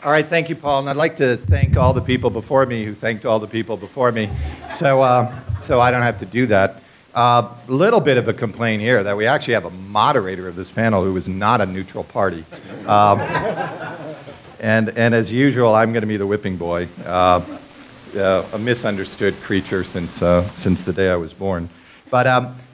All right, thank you, Paul. And I'd like to thank all the people before me who thanked all the people before me, so I don't have to do that. Little bit of a complaint here that we actually have a moderator of this panel who is not a neutral party. And as usual, I'm going to be the whipping boy, a misunderstood creature since the day I was born. But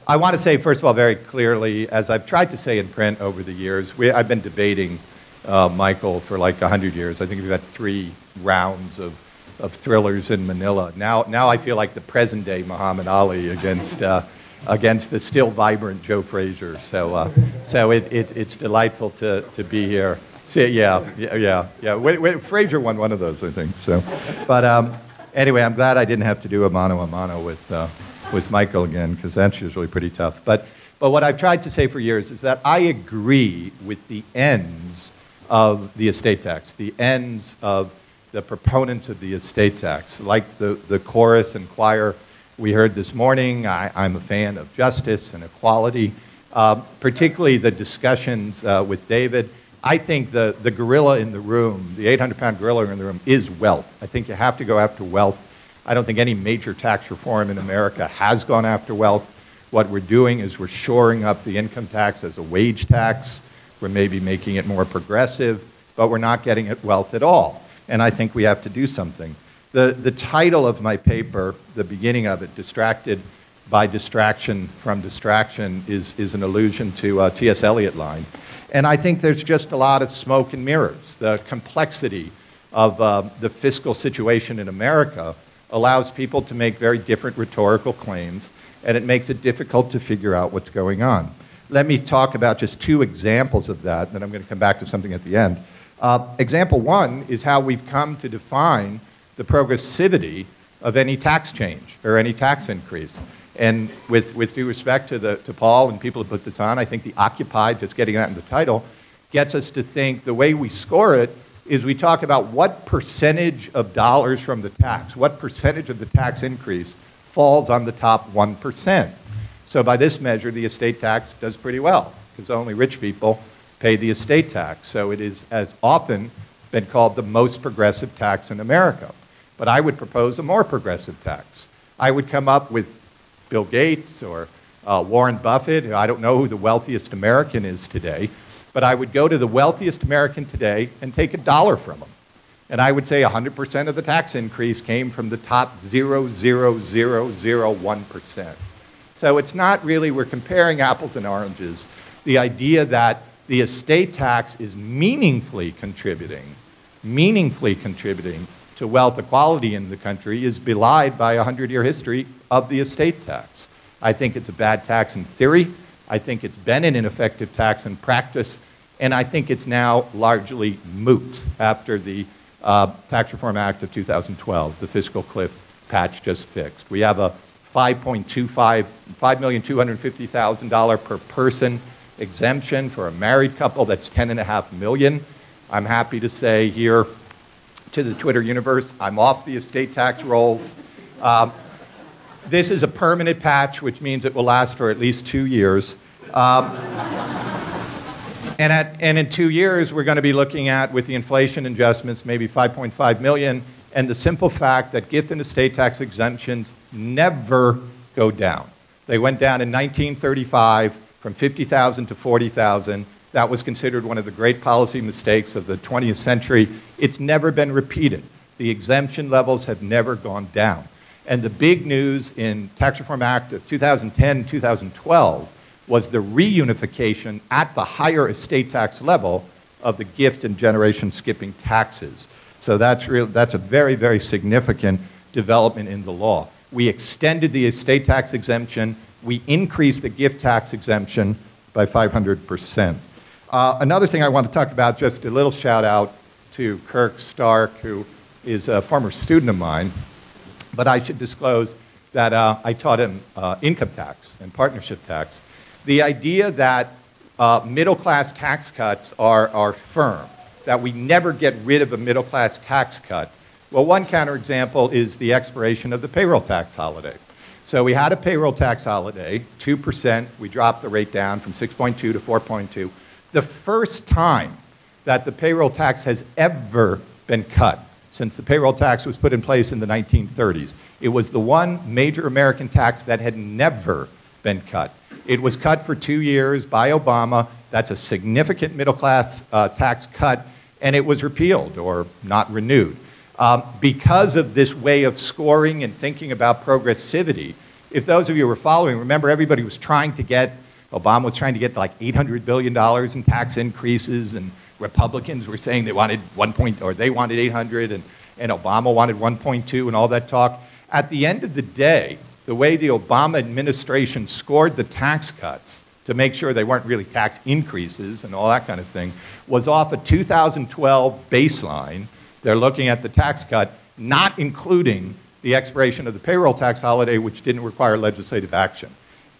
I want to say, first of all, very clearly, as I've tried to say in print over the years, I've been debating Michael for like 100 years. I think we've had 3 rounds of thrillers in Manila. Now I feel like the present-day Muhammad Ali against the still vibrant Joe Frazier. So it's delightful to be here. So, yeah. Frazier won one of those, I think. So, but anyway, I'm glad I didn't have to do a mano with Michael again, because that's usually pretty tough. But what I've tried to say for years is that I agree with the ends of the estate tax, the ends of the proponents of the estate tax, like the chorus and choir we heard this morning. I'm a fan of justice and equality, particularly the discussions with David. I think the gorilla in the room, the 800-pound gorilla in the room, is wealth. I think you have to go after wealth. I don't think any major tax reform in America has gone after wealth. What we're doing is we're shoring up the income tax as a wage tax. We're maybe making it more progressive, but we're not getting at wealth at all. And I think we have to do something. The title of my paper, the beginning of it, Distracted by Distraction from Distraction, is an allusion to a T.S. Eliot line. And I think there's just a lot of smoke and mirrors. The complexity of the fiscal situation in America allows people to make very different rhetorical claims, and it makes it difficult to figure out what's going on. Let me talk about just 2 examples of that, then I'm going to come back to something at the end. Example 1 is how we've come to define the progressivity of any tax change or any tax increase. And with due respect to Paul and people who put this on, I think the occupied, just getting that in the title, gets us to think the way we score it is we talk about what percentage of dollars from the tax, what percentage of the tax increase falls on the top 1%. So by this measure, the estate tax does pretty well, because only rich people pay the estate tax. So it is as often been called the most progressive tax in America. But I would propose a more progressive tax. I would come up with Bill Gates or Warren Buffett. I don't know who the wealthiest American is today, but I would go to the wealthiest American today and take $1 from them. And I would say 100% of the tax increase came from the top 0.00001%. So it's not really, we're comparing apples and oranges. The idea that the estate tax is meaningfully contributing to wealth equality in the country is belied by a 100-year history of the estate tax. I think it's a bad tax in theory. I think it's been an ineffective tax in practice. And I think it's now largely moot after the Tax Reform Act of 2012, the fiscal cliff patch just fixed. We have a $5,250,000 per person exemption for a married couple. That's $10.5 million. I'm happy to say here to the Twitter universe, I'm off the estate tax rolls. This is a permanent patch, which means it will last for at least 2 years. And in 2 years, we're going to be looking at, with the inflation adjustments, maybe 5.5 million, and the simple fact that gift and estate tax exemptions never go down. They went down in 1935 from 50,000 to 40,000. That was considered one of the great policy mistakes of the 20th century. It's never been repeated. The exemption levels have never gone down. And the big news in Tax Reform Act of 2010 and 2012 was the reunification at the higher estate tax level of the gift and generation skipping taxes. So that's a very, very significant development in the law. We extended the estate tax exemption. We increased the gift tax exemption by 500%. Another thing I want to talk about, just a little shout out to Kirk Stark, who is a former student of mine, but I should disclose that I taught him income tax and partnership tax. The idea that middle-class tax cuts are firm, that we never get rid of a middle-class tax cut. Well, one counterexample is the expiration of the payroll tax holiday. So we had a payroll tax holiday, 2%. We dropped the rate down from 6.2 to 4.2. The first time that the payroll tax has ever been cut since the payroll tax was put in place in the 1930s. It was the one major American tax that had never been cut. It was cut for 2 years by Obama. That's a significant middle-class tax cut, and it was repealed or not renewed. Because of this way of scoring and thinking about progressivity, if those of you were following, remember everybody was trying to get, Obama was trying to get like $800 billion in tax increases, and Republicans were saying they wanted they wanted 800, and Obama wanted 1.2 and all that talk. At the end of the day, the way the Obama administration scored the tax cuts to make sure they weren't really tax increases and all that kind of thing was off a 2012 baseline. They're looking at the tax cut, not including the expiration of the payroll tax holiday, which didn't require legislative action.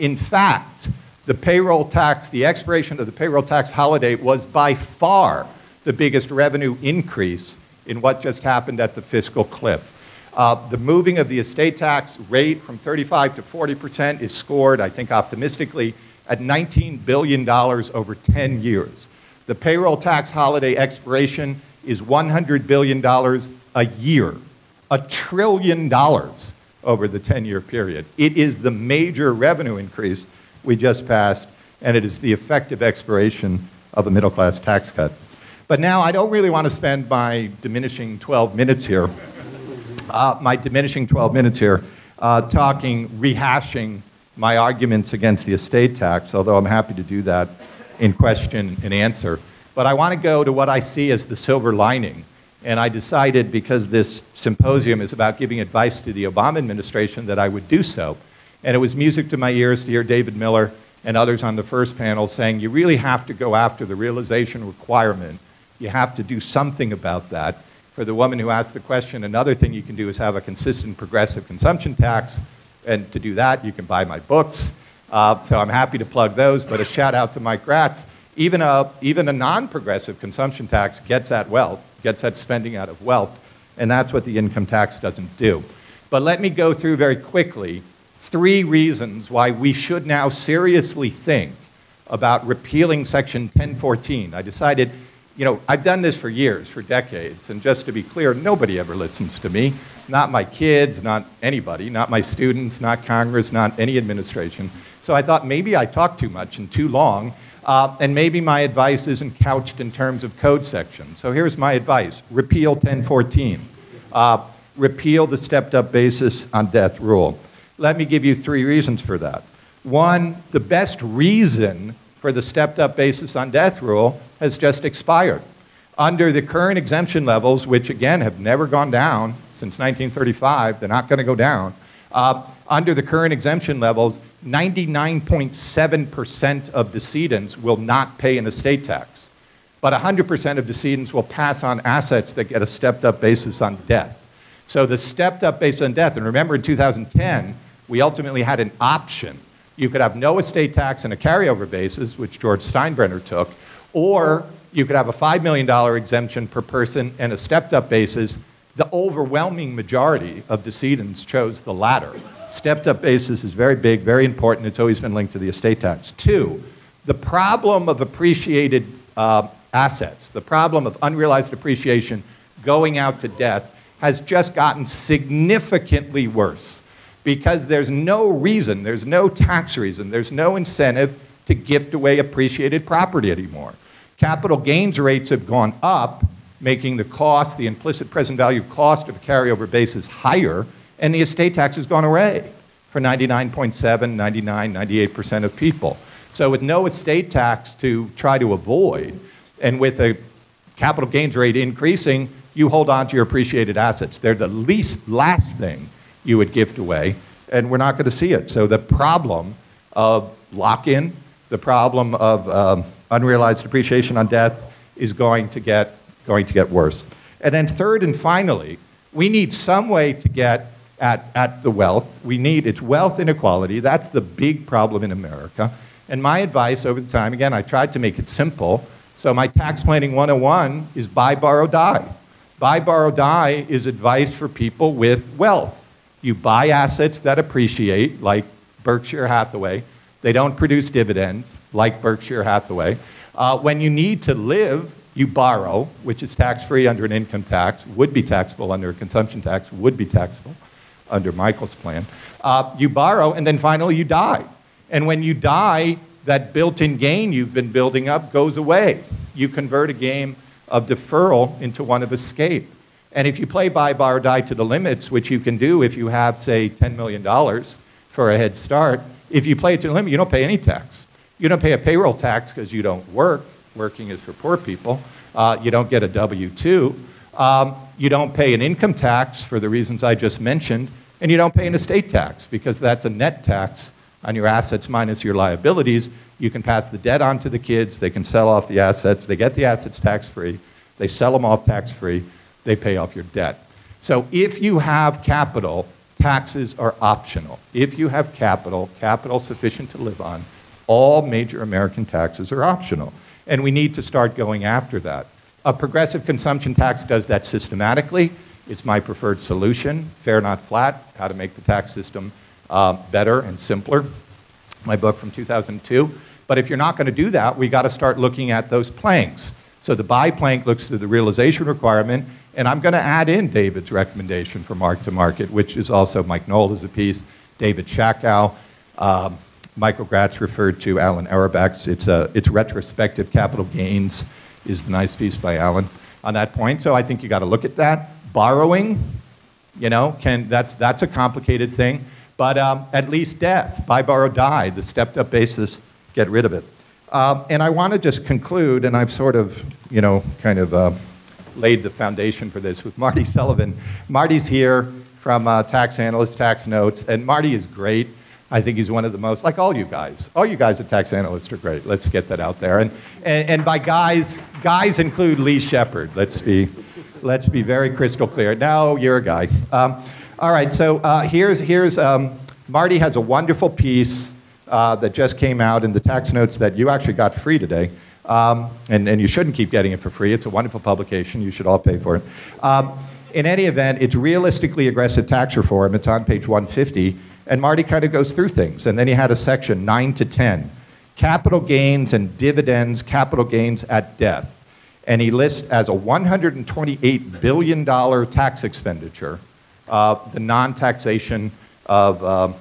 In fact, the expiration of the payroll tax holiday was by far the biggest revenue increase in what just happened at the fiscal cliff. The moving of the estate tax rate from 35 to 40% is scored, I think optimistically, at $19 billion over 10 years. The payroll tax holiday expiration is $100 billion a year, $1 trillion over the 10-year period. It is the major revenue increase we just passed, and it is the effective expiration of a middle-class tax cut. But now I don't really want to spend my diminishing 12 minutes here, rehashing my arguments against the estate tax, although I'm happy to do that in question and answer. But I want to go to what I see as the silver lining. And I decided, because this symposium is about giving advice to the Obama administration, that I would do so. And it was music to my ears to hear David Miller and others on the first panel saying, you really have to go after the realization requirement. You have to do something about that. For the woman who asked the question, another thing you can do is have a consistent progressive consumption tax. And to do that, you can buy my books. So I'm happy to plug those. But a shout out to Mike Graetz. Even a non-progressive consumption tax gets at wealth, gets at spending out of wealth. And that's what the income tax doesn't do. But let me go through very quickly 3 reasons why we should now seriously think about repealing Section 1014. I decided, I've done this for years, for decades, and just to be clear, nobody ever listens to me. Not my kids, not anybody, not my students, not Congress, not any administration. So I thought maybe I talk too much and too long, and maybe my advice isn't couched in terms of code sections. So here's my advice. Repeal 1014. Repeal the stepped-up basis on death rule. Let me give you 3 reasons for that. 1, the best reason for the stepped-up basis on death rule has just expired. Under the current exemption levels, which again have never gone down since 1935, they're not going to go down. Under the current exemption levels, 99.7% of decedents will not pay an estate tax. But 100% of decedents will pass on assets that get a stepped-up basis on death. So the stepped-up basis on death, and remember in 2010, we ultimately had an option. You could have no estate tax and a carryover basis, which George Steinbrenner took, or you could have a $5 million exemption per person and a stepped-up basis. The overwhelming majority of decedents chose the latter. Stepped-up basis is very big, very important. It's always been linked to the estate tax. 2, the problem of appreciated assets, the problem of unrealized appreciation going out to death has just gotten significantly worse because there's no reason, there's no tax reason, there's no incentive to gift away appreciated property anymore. Capital gains rates have gone up, making the cost, the implicit present value cost of a carryover basis higher, and the estate tax has gone away for 99.7, 99, 98% of people. So with no estate tax to try to avoid, and with a capital gains rate increasing, you hold on to your appreciated assets. They're the last thing you would gift away, and we're not going to see it. So the problem of lock-in, the problem of unrealized appreciation on death is going to get worse. And then 3rd and finally, we need some way to get at the wealth. It's wealth inequality. That's the big problem in America. And my advice over the time, again, I tried to make it simple. So my tax planning 101 is buy, borrow, die. Buy, borrow, die is advice for people with wealth. You buy assets that appreciate, like Berkshire Hathaway. They don't produce dividends, like Berkshire Hathaway. When you need to live, You borrow, which is tax-free under an income tax, would be taxable under a consumption tax, would be taxable under Michael's plan. You borrow, and then finally you die. And when you die, that built-in gain you've been building up goes away. You convert a game of deferral into one of escape. And if you play buy, borrow, die to the limits, which you can do if you have, say, $10 million for a head start, if you play it to the limit, you don't pay any tax. You don't pay a payroll tax because you don't work. Working is for poor people. You don't get a W-2. You don't pay an income tax for the reasons I just mentioned, and you don't pay an estate tax because that's a net tax on your assets minus your liabilities. You can pass the debt on to the kids. They can sell off the assets. They get the assets tax-free. They sell them off tax-free. They pay off your debt. So if you have capital, taxes are optional. If you have capital sufficient to live on, all major American taxes are optional. And we need to start going after that. A progressive consumption tax does that systematically. It's my preferred solution, fair not flat, how to make the tax system better and simpler, my book from 2002. But if you're not going to do that, we got to start looking at those planks. So the buy plank looks through the realization requirement, and I'm going to add in David's recommendation for mark-to-market, which is also Mike Knoll as a piece, David Shakow, Michael Graetz referred to Alan Auerbach's. It's retrospective capital gains is the nice piece by Alan on that point. So I think you got to look at that. Borrowing, you know, that's a complicated thing. But at least death, buy, borrow, die, the stepped-up basis, get rid of it. And I want to just conclude, and I've sort of, you know, kind of laid the foundation for this with Marty Sullivan. Marty's here from Tax Analysts, Tax Notes, and Marty is great. I think he's one of the most, like all you guys at Tax Analysts are great. Let's get that out there. And by guys include Lee Shepard. Let's be very crystal clear. No, you're a guy. All right, so here's Marty has a wonderful piece that just came out in the Tax Notes that you actually got free today. And you shouldn't keep getting it for free. It's a wonderful publication. You should all pay for it. In any event, it's Realistically Aggressive Tax Reform. It's on page 150. And Marty kind of goes through things. And then he had a section, 9 to 10. Capital gains and dividends, capital gains at death. And he lists as a $128 billion tax expenditure the non-taxation of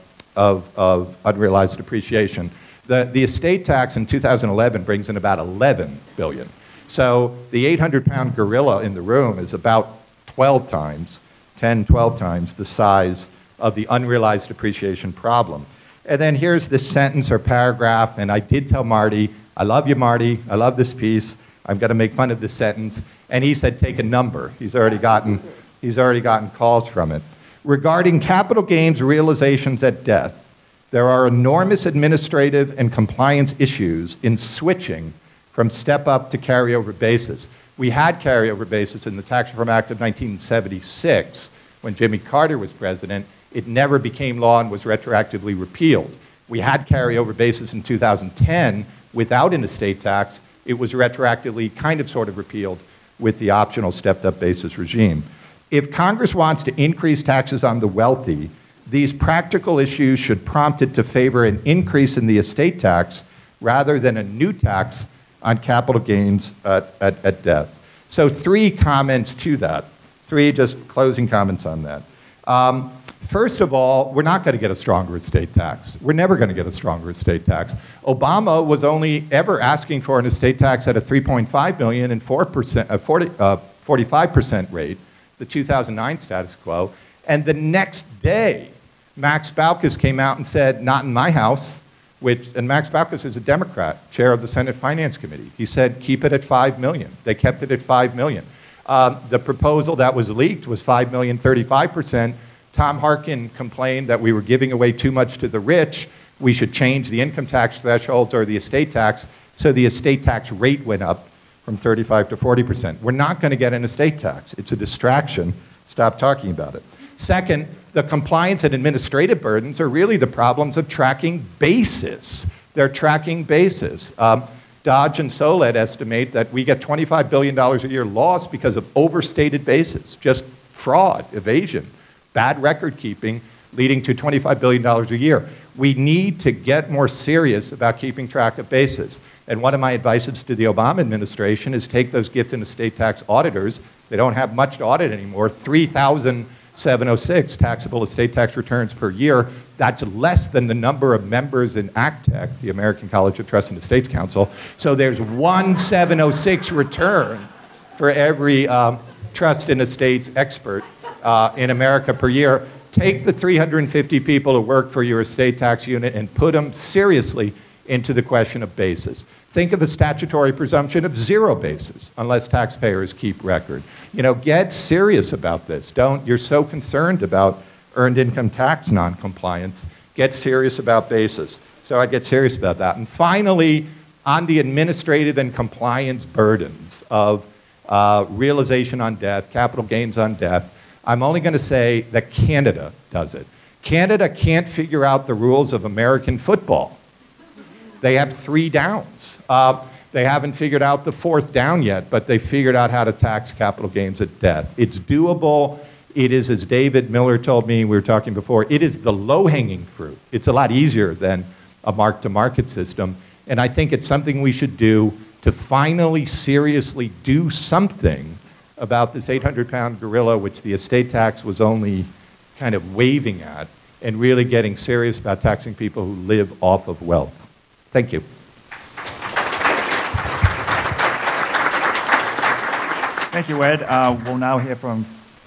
unrealized depreciation. The estate tax in 2011 brings in about $11 billion. So the 800-pound gorilla in the room is about 12 times the size of the unrealized depreciation problem. And then here's this sentence or paragraph, and I did tell Marty, I love you, Marty, I love this piece, I'm going to make fun of this sentence, and he said take a number. He's already gotten calls from it. Regarding capital gains realizations at death, there are enormous administrative and compliance issues in switching from step-up to carryover basis. We had carryover basis in the Tax Reform Act of 1976 when Jimmy Carter was president. It never became law and was retroactively repealed. We had carryover basis in 2010 without an estate tax. It was retroactively kind of sort of repealed with the optional stepped-up basis regime. If Congress wants to increase taxes on the wealthy, these practical issues should prompt it to favor an increase in the estate tax rather than a new tax on capital gains at death. So 3 comments to that, 3 just closing comments on that. First of all, we're not going to get a stronger estate tax. We're never going to get a stronger estate tax. Obama was only ever asking for an estate tax at a $3.5 million and 45% rate, the 2009 status quo. And the next day, Max Baucus came out and said, not in my house, and Max Baucus is a Democrat, chair of the Senate Finance Committee. He said, keep it at $5 million. They kept it at $5 million. The proposal that was leaked was $5 million, 35%. Tom Harkin complained that we were giving away too much to the rich. We should change the income tax thresholds or the estate tax. So the estate tax rate went up from 35 to 40%. We're not going to get an estate tax. It's a distraction. Stop talking about it. Second, the compliance and administrative burdens are really the problems of tracking basis. They're tracking basis. Dodge and Soled estimate that we get $25 billion a year lost because of overstated basis, just fraud, evasion, bad record keeping, leading to $25 billion a year. We need to get more serious about keeping track of bases. And one of my advices to the Obama administration is take those gift and estate tax auditors. They don't have much to audit anymore. 3,706 taxable estate tax returns per year. That's less than the number of members in ACTEC, the American College of Trust and Estates Council. So there's 1,706 return for every trust and estates expert in America per year. Take the 350 people who work for your estate tax unit and put them seriously into the question of basis. Think of a statutory presumption of zero basis unless taxpayers keep record. You know, get serious about this. You're so concerned about earned income tax noncompliance. Get serious about basis. So I'd get serious about that. And finally, on the administrative and compliance burdens of realization on death, capital gains on death, I'm only going to say that Canada does it. Canada can't figure out the rules of American football. They have 3 downs. They haven't figured out the 4th down yet, but they figured out how to tax capital gains at death. It's doable. It is, as David Miller told me, we were talking before, it is the low-hanging fruit. It's a lot easier than a mark-to-market system. And I think it's something we should do to finally seriously do something about this 800-pound gorilla, which the estate tax was only kind of waving at, and really getting serious about taxing people who live off of wealth. Thank you. Thank you, Ed. We'll now hear from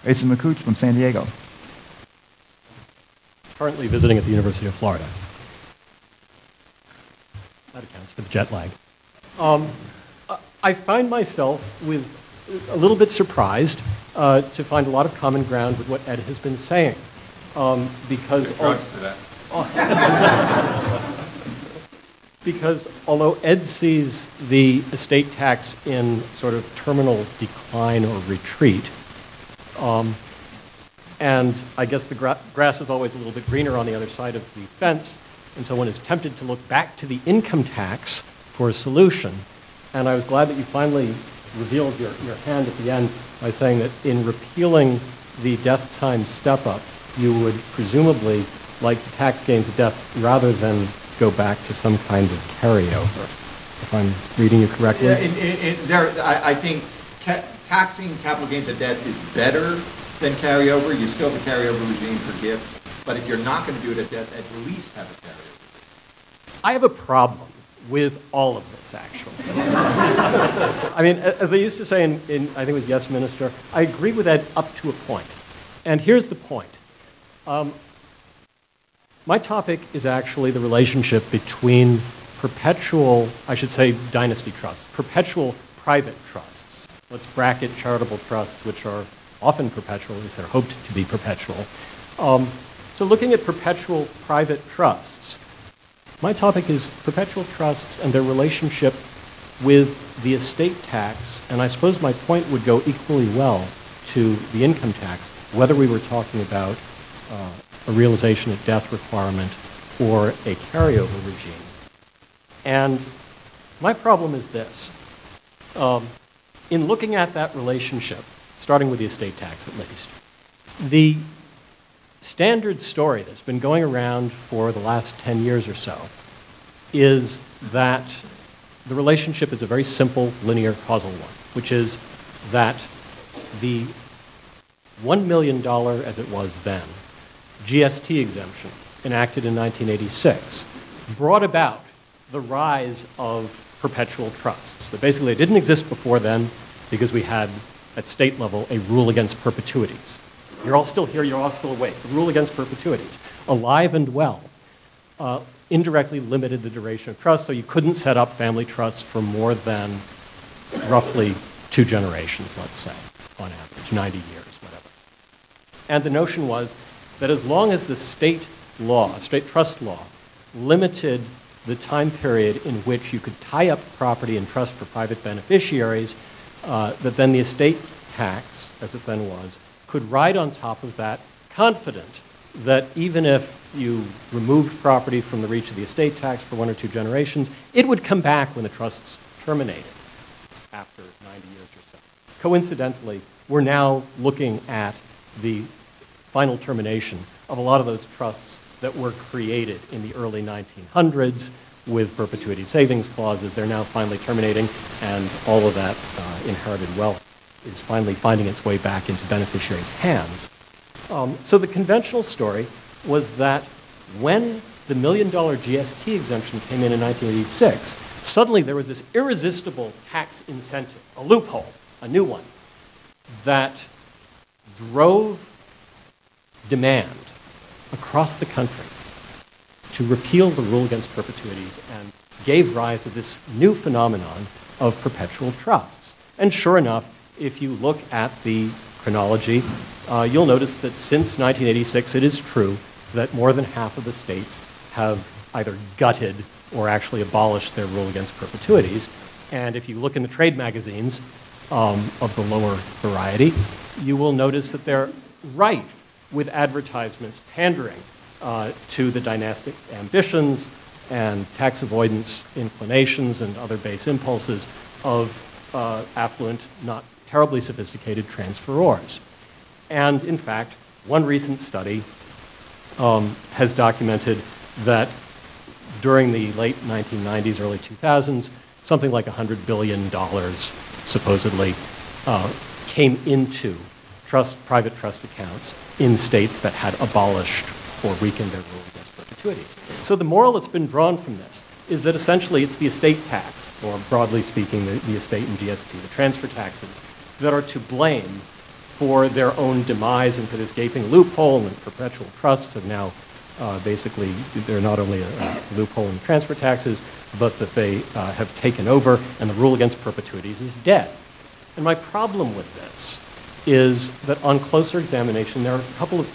Asa McCooch from San Diego. Currently visiting at the University of Florida. That accounts for the jet lag. I find myself with a little bit surprised to find a lot of common ground with what Ed has been saying. Because although Ed sees the estate tax in sort of terminal decline or retreat, and I guess the grass is always a little bit greener on the other side of the fence, and so one is tempted to look back to the income tax for a solution. And I was glad that you finally revealed your hand at the end by saying that in repealing the death time step-up, you would presumably like to tax gains at death rather than go back to some kind of carryover, if I'm reading you correctly. I think taxing capital gains at death is better than carryover. You still have a carryover regime for gifts, but if you're not going to do it at death, at least have a carryover. I have a problem with all of this, actually. I mean, as they used to say in I think it was Yes Minister, I agree with Ed up to a point. And here's the point. My topic is actually the relationship between perpetual, I should say dynasty trusts, perpetual private trusts. Let's bracket charitable trusts, which are often perpetual, at least they're hoped to be perpetual. So looking at perpetual private trusts, my topic is perpetual trusts and their relationship with the estate tax, and I suppose my point would go equally well to the income tax, whether we were talking about a realization at death requirement or a carryover regime. And my problem is this. In looking at that relationship, starting with the estate tax at least, the standard story that's been going around for the last 10 years or so is that the relationship is a very simple linear causal one, which is that the $1 million, as it was then, GST exemption enacted in 1986 brought about the rise of perpetual trusts. That basically didn't exist before then because we had, at state level, a rule against perpetuities. You're all still here, you're all still awake. The rule against perpetuities, alive and well, indirectly limited the duration of trust, so you couldn't set up family trusts for more than roughly 2 generations, let's say, on average, 90 years, whatever. And the notion was that as long as the state law, state trust law, limited the time period in which you could tie up property in trust for private beneficiaries, that then the estate tax, as it then was, could ride on top of that, confident that even if you removed property from the reach of the estate tax for 1 or 2 generations, it would come back when the trusts terminated after 90 years or so. Coincidentally, we're now looking at the final termination of a lot of those trusts that were created in the early 1900s with perpetuity savings clauses. They're now finally terminating, and all of that inherited wealth is finally finding its way back into beneficiaries' hands. So the conventional story was that when the $1 million GST exemption came in 1986, suddenly there was this irresistible tax incentive, a loophole, a new one, that drove demand across the country to repeal the rule against perpetuities and gave rise to this new phenomenon of perpetual trusts. And sure enough, if you look at the chronology, you'll notice that since 1986, it is true that more than half of the states have either gutted or actually abolished their rule against perpetuities. And if you look in the trade magazines of the lower variety, you will notice that they're rife with advertisements pandering to the dynastic ambitions and tax avoidance inclinations and other base impulses of affluent, not terribly sophisticated transferors. And in fact, one recent study has documented that during the late 1990s, early 2000s, something like $100 billion supposedly came into private trust accounts in states that had abolished or weakened their rule against perpetuities. So the moral that's been drawn from this is that essentially it's the estate tax, or broadly speaking, the estate and GST, the transfer taxes, that are to blame for their own demise and for this gaping loophole. And perpetual trusts have now basically, they're not only a loophole in transfer taxes, but that they have taken over, and the rule against perpetuities is dead. And my problem with this is that on closer examination, there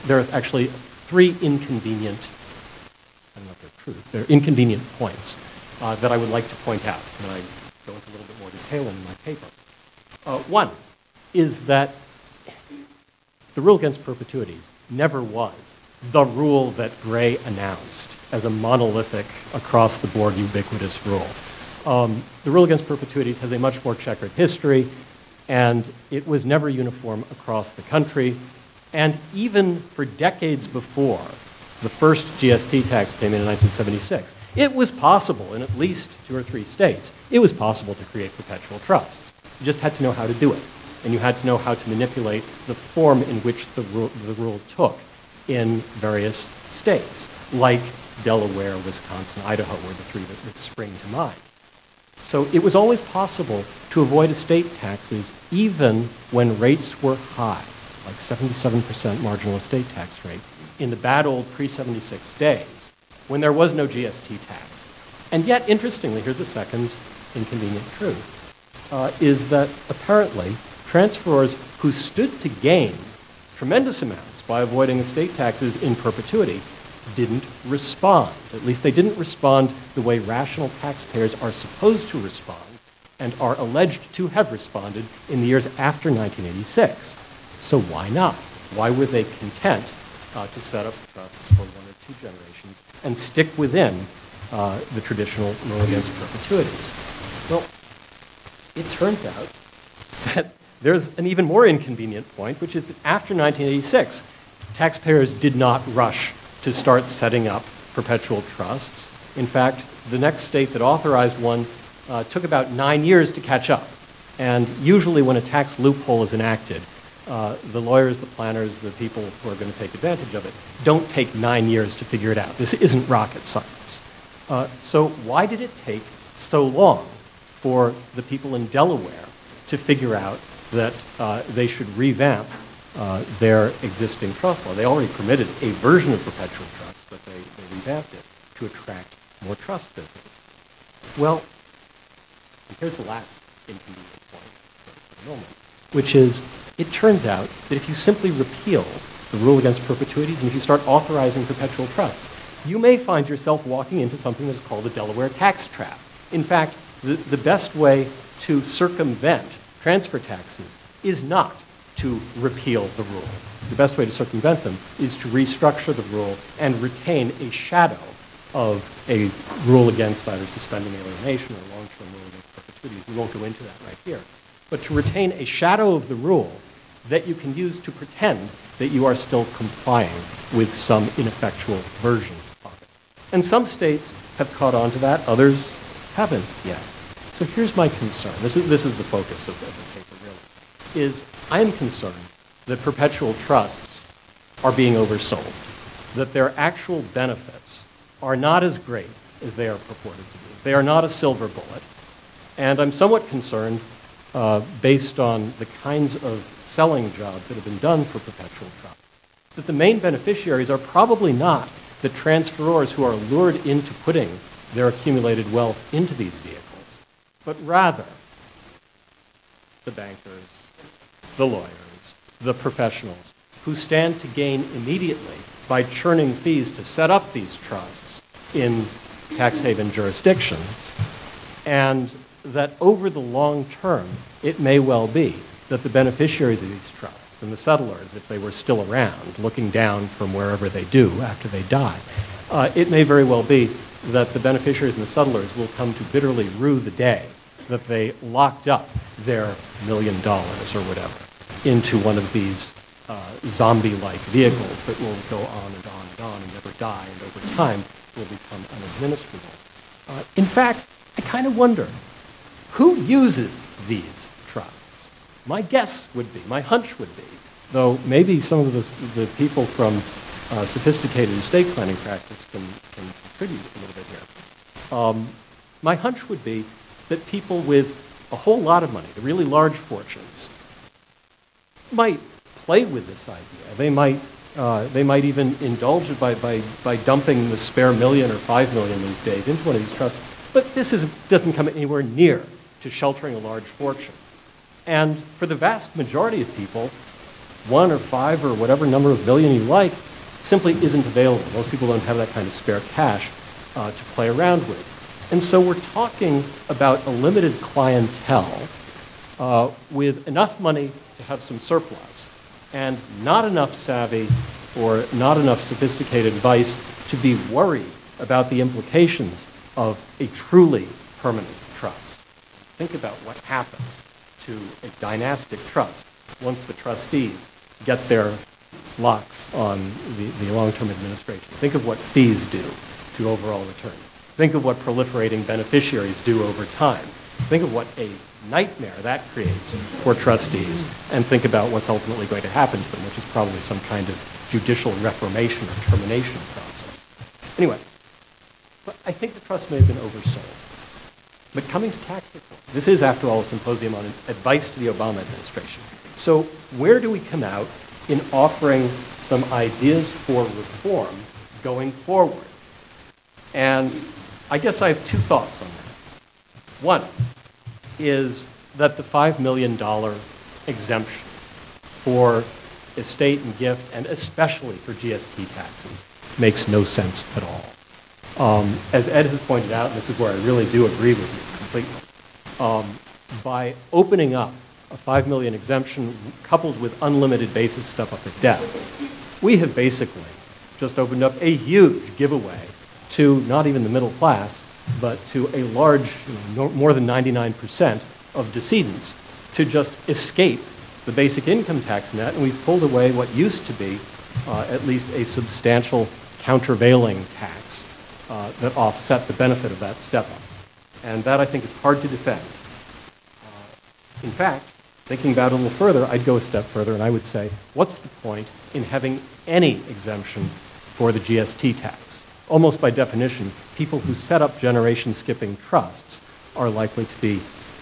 are actually three inconvenient, I don't know if they're truths, they're inconvenient points that I would like to point out, and I go into a little bit more detail in my paper. One is that the rule against perpetuities never was the rule that Gray announced as a monolithic, across-the-board, ubiquitous rule. The rule against perpetuities has a much more checkered history, and it was never uniform across the country. And even for decades before the first GST tax came in 1976, it was possible in at least 2 or 3 states, it was possible to create perpetual trusts. You just had to know how to do it. And you had to know how to manipulate the form in which the rule took in various states, like Delaware, Wisconsin, Idaho, were the 3 that spring to mind. So it was always possible to avoid estate taxes even when rates were high, like 77% marginal estate tax rate, in the bad old pre-76 days, when there was no GST tax. And yet, interestingly, here's the second inconvenient truth, is that apparently transferors who stood to gain tremendous amounts by avoiding estate taxes in perpetuity didn't respond. At least they didn't respond the way rational taxpayers are supposed to respond and are alleged to have responded in the years after 1986. So why not? Why were they content to set up trusts for 1 or 2 generations and stick within the traditional rule against perpetuities? Well, it turns out that there's an even more inconvenient point, which is that after 1986, taxpayers did not rush to start setting up perpetual trusts. In fact, the next state that authorized one took about 9 years to catch up. And usually when a tax loophole is enacted, the lawyers, the planners, the people who are going to take advantage of it don't take 9 years to figure it out. This isn't rocket science. So why did it take so long for the people in Delaware to figure out that they should revamp their existing trust law? They already permitted a version of perpetual trust, but they revamped it to attract more trust business. Well, and here's the last inconvenient point for the moment, which is it turns out that if you simply repeal the rule against perpetuities and if you start authorizing perpetual trusts, you may find yourself walking into something that is called the Delaware tax trap. In fact, the best way to circumvent transfer taxes is not to repeal the rule. The best way to circumvent them is to restructure the rule and retain a shadow of a rule against either suspending alienation or long-term rule against perpetuities. We won't go into that right here. But to retain a shadow of the rule that you can use to pretend that you are still complying with some ineffectual version of it. And some states have caught on to that, others haven't yet. So here's my concern. This is the focus of the paper, really, is I am concerned that perpetual trusts are being oversold, that their actual benefits are not as great as they are purported to be. They are not a silver bullet. And I'm somewhat concerned, based on the kinds of selling jobs that have been done for perpetual trusts, that the main beneficiaries are probably not the transferors who are lured into putting their accumulated wealth into these vehicles, but rather the bankers, the lawyers, the professionals who stand to gain immediately by churning fees to set up these trusts in tax haven jurisdictions, and that over the long term, it may well be that the beneficiaries of these trusts and the settlers, if they were still around, looking down from wherever they do after they die, it may very well be that the beneficiaries and the settlers will come to bitterly rue the day that they locked up their $1 million or whatever into one of these zombie-like vehicles that will go on and on and on and never die, and over time will become unadministrable. In fact, I kind of wonder, who uses these trusts? My guess would be, my hunch would be, though maybe some of the people from sophisticated estate planning practice can contribute a little bit here. My hunch would be that people with a whole lot of money, the really large fortunes, might play with this idea. They might even indulge it by dumping the spare $1 million or $5 million these days into one of these trusts. But this doesn't come anywhere near to sheltering a large fortune. And for the vast majority of people, 1 or 5 or whatever number of million you like simply isn't available. Most people don't have that kind of spare cash to play around with. And so we're talking about a limited clientele with enough money to have some surplus and not enough savvy or not enough sophisticated advice to be worried about the implications of a truly permanent trust. Think about what happens to a dynastic trust once the trustees get their locks on the long-term administration. Think of what fees do to overall returns. Think of what proliferating beneficiaries do over time. Think of what a nightmare that creates for trustees, and think about what's ultimately going to happen to them, which is probably some kind of judicial reformation or termination process. Anyway, but I think the trust may have been oversold. But coming to tax reform, this is, after all, a symposium on advice to the Obama administration. So where do we come out in offering some ideas for reform going forward? And I guess I have 2 thoughts on that. One is that the $5 million exemption for estate and gift, and especially for GST taxes, makes no sense at all. As Ed has pointed out, and this is where I really do agree with you completely, by opening up a $5 million exemption coupled with unlimited basis step-up at death, we have basically just opened up a huge giveaway to not even the middle class, but to a large, more than 99% of decedents to just escape the basic income tax net, and we've pulled away what used to be at least a substantial countervailing tax that offset the benefit of that step-up. And that, I think, is hard to defend. In fact, thinking about it a little further, I'd go a step further and I would say, what's the point in having any exemption for the GST tax? Almost by definition, people who set up generation-skipping trusts are likely to be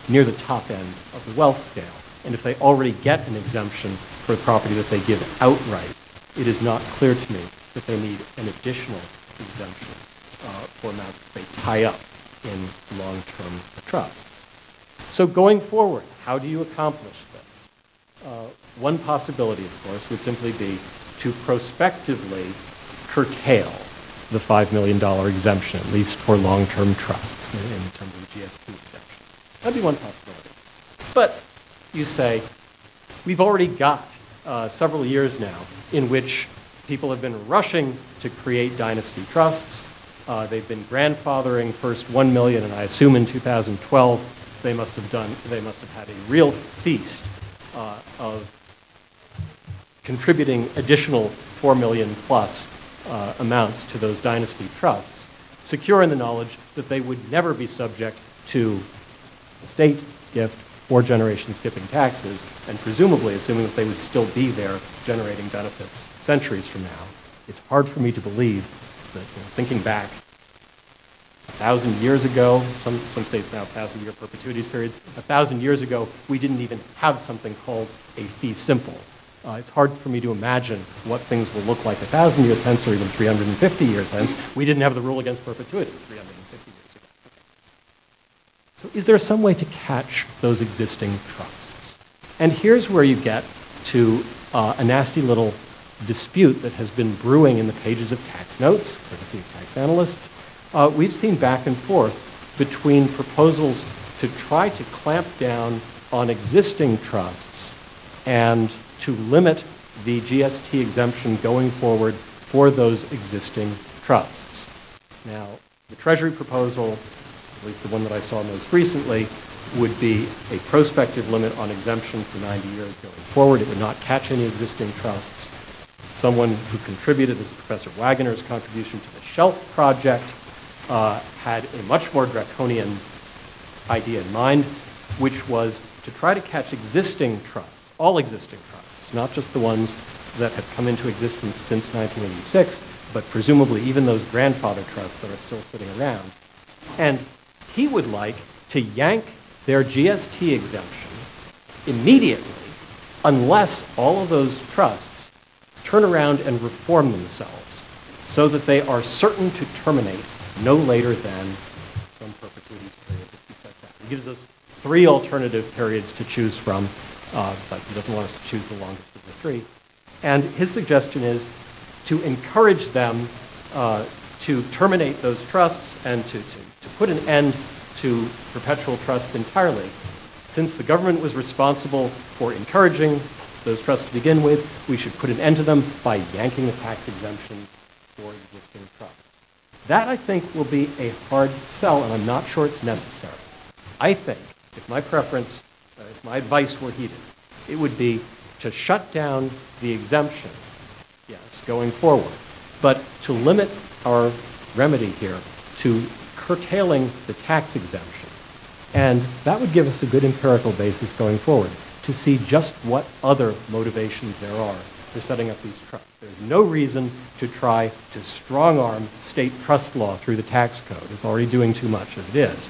near the top end of the wealth scale. And if they already get an exemption for the property that they give outright, it is not clear to me that they need an additional exemption for amounts that they tie up in long-term trusts. So going forward, how do you accomplish this? One possibility, of course, would simply be to prospectively curtail the $5 million exemption, at least for long-term trusts in terms of the GST exemption. That'd be one possibility. But you say, we've already got several years now in which people have been rushing to create dynasty trusts. They've been grandfathering first 1 million, and I assume in 2012 they must have had a real feast of contributing additional 4 million plus amounts to those dynasty trusts, secure in the knowledge that they would never be subject to estate, gift, or generation skipping taxes, and presumably assuming that they would still be there generating benefits centuries from now. It's hard for me to believe that, thinking back 1,000 years ago, some states now have 1,000-year perpetuities periods, 1,000 years ago, we didn't even have something called a fee simple. It's hard for me to imagine what things will look like 1,000 years hence or even 350 years hence. We didn't have the rule against perpetuities 350 years ago. So is there some way to catch those existing trusts? And here's where you get to a nasty little dispute that has been brewing in the pages of tax notes, courtesy of tax analysts. We've seen back and forth between proposals to try to clamp down on existing trusts and to limit the GST exemption going forward for those existing trusts. Now, the Treasury proposal, at least the one that I saw most recently, would be a prospective limit on exemption for 90 years going forward. It would not catch any existing trusts. Someone who contributed, this is Professor Wagoner's contribution to the Shelf Project, had a much more draconian idea in mind, which was to try to catch existing trusts, all existing trusts, not just the ones that have come into existence since 1986, but presumably even those grandfather trusts that are still sitting around. And he would like to yank their GST exemption immediately unless all of those trusts turn around and reform themselves so that they are certain to terminate no later than some perpetuities period that he sets out. He gives us 3 alternative periods to choose from, but he doesn't want us to choose the longest of the 3. And his suggestion is to encourage them to terminate those trusts and to put an end to perpetual trusts entirely. Since the government was responsible for encouraging those trusts to begin with, we should put an end to them by yanking the tax exemption for existing trusts. That, I think, will be a hard sell, and I'm not sure it's necessary. I think, if my preference, if my advice were heeded, it would be to shut down the exemption, yes, going forward, but to limit our remedy here to curtailing the tax exemption. And that would give us a good empirical basis going forward to see just what other motivations there are for setting up these trusts. There's no reason to try to strong-arm state trust law through the tax code. It's already doing too much as it is.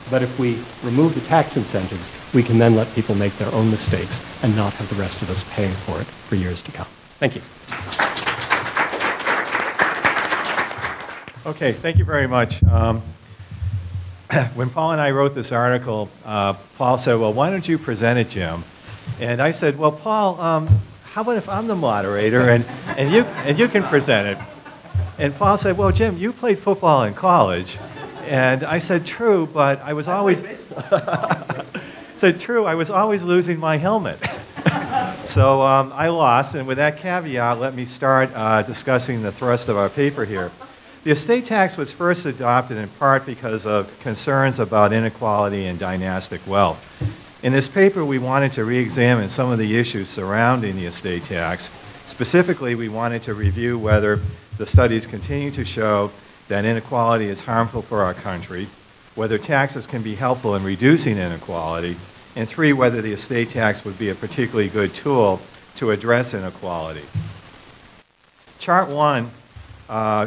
But if we remove the tax incentives, we can then let people make their own mistakes and not have the rest of us paying for it for years to come. Thank you. Okay, thank you very much. When Paul and I wrote this article, Paul said, well, why don't you present it, Jim? And I said, well, Paul, how about if I'm the moderator and you can present it? And Paul said, well, Jim, you played football in college. And I said, true, but I was always losing my helmet. So I lost, and with that caveat, let me start discussing the thrust of our paper here. The estate tax was first adopted in part because of concerns about inequality and dynastic wealth. In this paper, we wanted to re-examine some of the issues surrounding the estate tax. Specifically, we wanted to review whether the studies continue to show that inequality is harmful for our country, whether taxes can be helpful in reducing inequality, and 3, whether the estate tax would be a particularly good tool to address inequality. Chart 1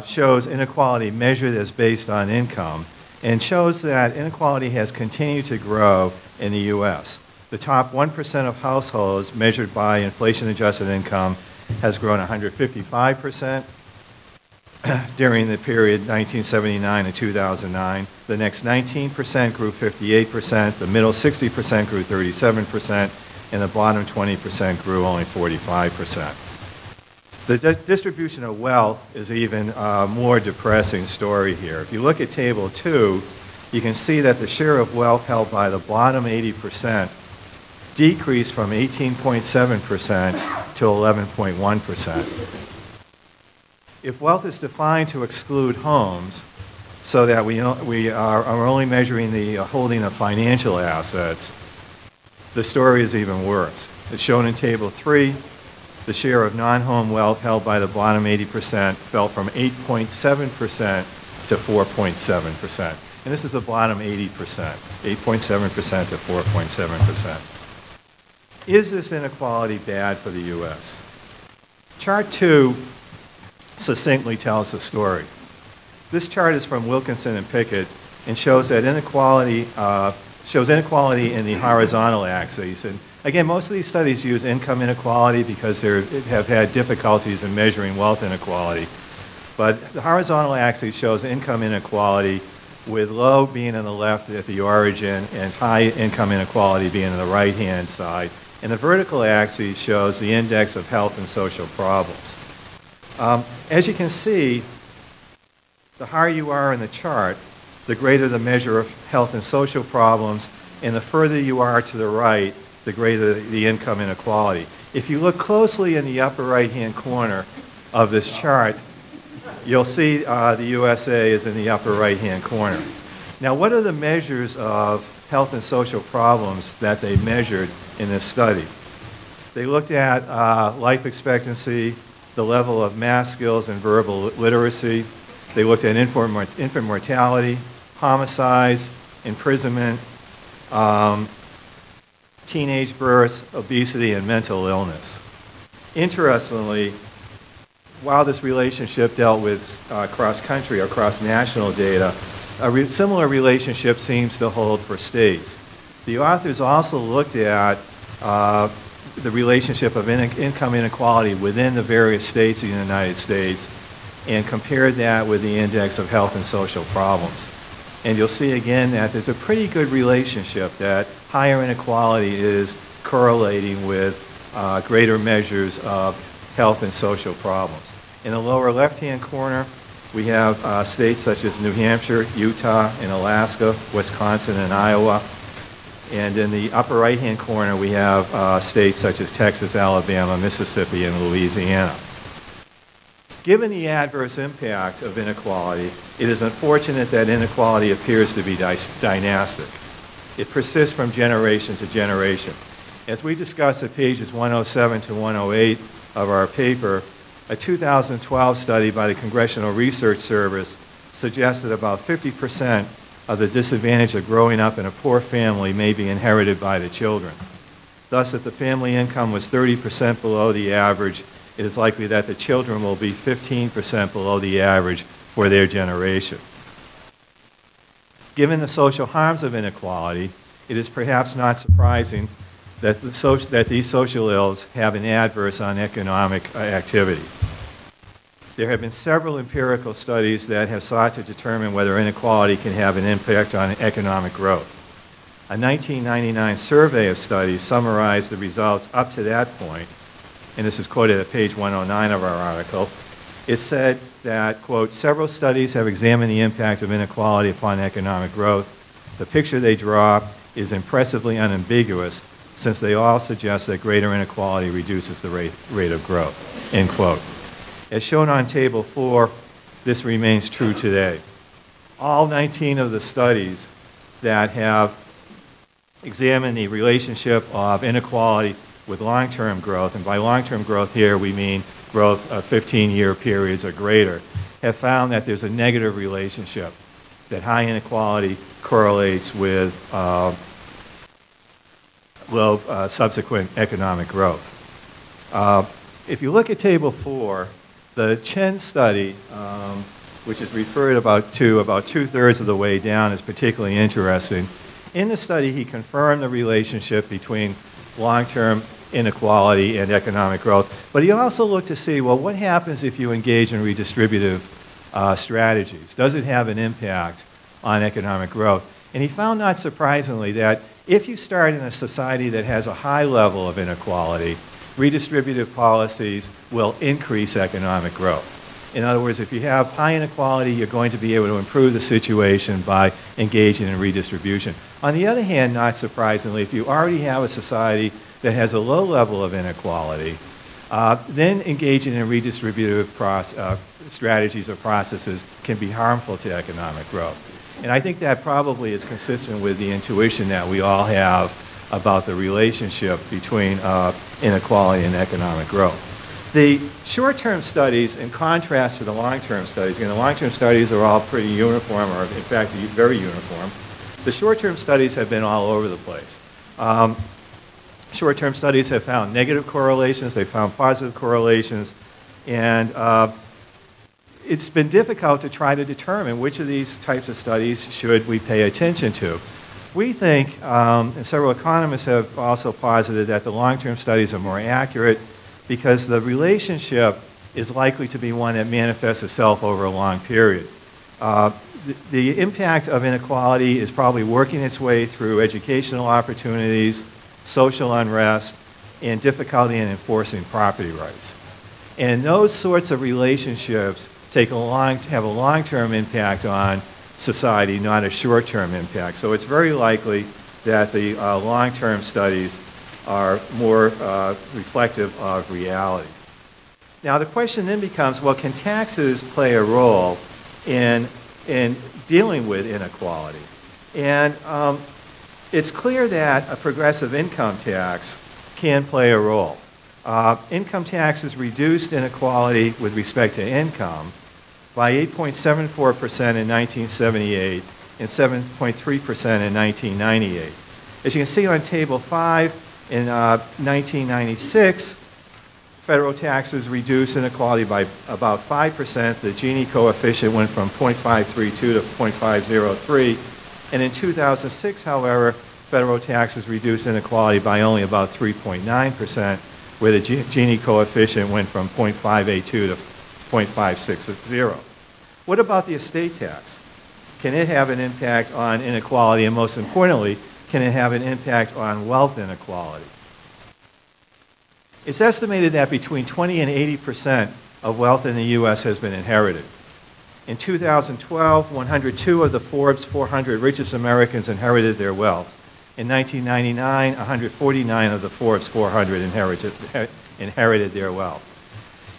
shows inequality measured as based on income and shows that inequality has continued to grow in the U.S. The top 1% of households measured by inflation-adjusted income has grown 155% during the period 1979 to 2009. The next 19% grew 58%, the middle 60% grew 37%, and the bottom 20% grew only 45%. The distribution of wealth is even a more depressing story here. If you look at Table 2, you can see that the share of wealth held by the bottom 80% decreased from 18.7% to 11.1%. If wealth is defined to exclude homes, so that we are only measuring the holding of financial assets, the story is even worse. It's shown in Table 3. the share of non-home wealth held by the bottom 80% fell from 8.7% to 4.7%. And this is the bottom 80%, 8.7% to 4.7%. Is this inequality bad for the U.S.? Chart 2 succinctly tells the story. This chart is from Wilkinson and Pickett and shows that inequality in the horizontal axis. And again, most of these studies use income inequality because they have had difficulties in measuring wealth inequality. But the horizontal axis shows income inequality, with low being on the left at the origin and high income inequality being on the right-hand side. And the vertical axis shows the index of health and social problems. As you can see, the higher you are in the chart, the greater the measure of health and social problems, and the further you are to the right, the greater the income inequality. If you look closely in the upper right-hand corner of this chart, you'll see the USA is in the upper right-hand corner. Now, what are the measures of health and social problems that they measured in this study? They looked at life expectancy, the level of math skills and verbal literacy. They looked at infant mortality, homicides, imprisonment, teenage births, obesity, and mental illness. Interestingly, while this relationship dealt with cross-country or cross-national data, a similar relationship seems to hold for states. The authors also looked at the relationship of income inequality within the various states in the United States and compared that with the index of health and social problems. And you'll see again that there's a pretty good relationship that higher inequality is correlating with greater measures of health and social problems. In the lower left-hand corner, we have states such as New Hampshire, Utah, and Alaska, Wisconsin, and Iowa. And in the upper right-hand corner, we have states such as Texas, Alabama, Mississippi, and Louisiana. Given the adverse impact of inequality, it is unfortunate that inequality appears to be dynastic. It persists from generation to generation. As we discuss at pages 107 to 108 of our paper, a 2012 study by the Congressional Research Service suggested about 50% of the disadvantage of growing up in a poor family may be inherited by the children. Thus, if the family income was 30% below the average, it is likely that the children will be 15% below the average for their generation. Given the social harms of inequality, it is perhaps not surprising that these social ills have an adverse on economic activity. There have been several empirical studies that have sought to determine whether inequality can have an impact on economic growth. A 1999 survey of studies summarized the results up to that point, and this is quoted at page 109 of our article. It said that, quote, several studies have examined the impact of inequality upon economic growth. The picture they draw is impressively unambiguous, since they all suggest that greater inequality reduces the rate of growth, end quote. As shown on table 4, this remains true today. All 19 of the studies that have examined the relationship of inequality with long-term growth, and by long-term growth here we mean growth of 15-year periods or greater, have found that there's a negative relationship, that high inequality correlates with low subsequent economic growth. If you look at table 4, the Chen study, which is referred about 2/3 of the way down, is particularly interesting. In the study, he confirmed the relationship between long-term inequality and economic growth, but he also looked to see, well, what happens if you engage in redistributive strategies? Does it have an impact on economic growth? And he found, not surprisingly, that if you start in a society that has a high level of inequality, redistributive policies will increase economic growth. In other words, if you have high inequality, you're going to be able to improve the situation by engaging in redistribution. On the other hand, not surprisingly, if you already have a society that has a low level of inequality, then engaging in redistributive strategies or processes can be harmful to economic growth. And I think that probably is consistent with the intuition that we all have about the relationship between inequality and economic growth. The short-term studies, in contrast to the long-term studies, again, the long-term studies are all pretty uniform, or in fact, very uniform. The short-term studies have been all over the place. Short-term studies have found negative correlations, they've found positive correlations, and it's been difficult to try to determine which of these types of studies should we pay attention to. We think, and several economists have also posited, that the long-term studies are more accurate because the relationship is likely to be one that manifests itself over a long period. The impact of inequality is probably working its way through educational opportunities, social unrest, and difficulty in enforcing property rights. And those sorts of relationships have a long-term impact on society, not a short-term impact. So it's very likely that the long-term studies are more reflective of reality. Now the question then becomes, well, can taxes play a role in dealing with inequality? And it's clear that a progressive income tax can play a role. Income taxes reduced inequality with respect to income by 8.74% in 1978 and 7.3% in 1998. As you can see on Table 5, in 1996, federal taxes reduced inequality by about 5%. The Gini coefficient went from 0.532 to 0.503. And in 2006, however, federal taxes reduced inequality by only about 3.9%, where the Gini coefficient went from 0.582 to 0.560. What about the estate tax? Can it have an impact on inequality? And most importantly, can it have an impact on wealth inequality? It's estimated that between 20 and 80% of wealth in the U.S. has been inherited. In 2012, 102 of the Forbes 400 richest Americans inherited their wealth. In 1999, 149 of the Forbes 400 inherited their wealth.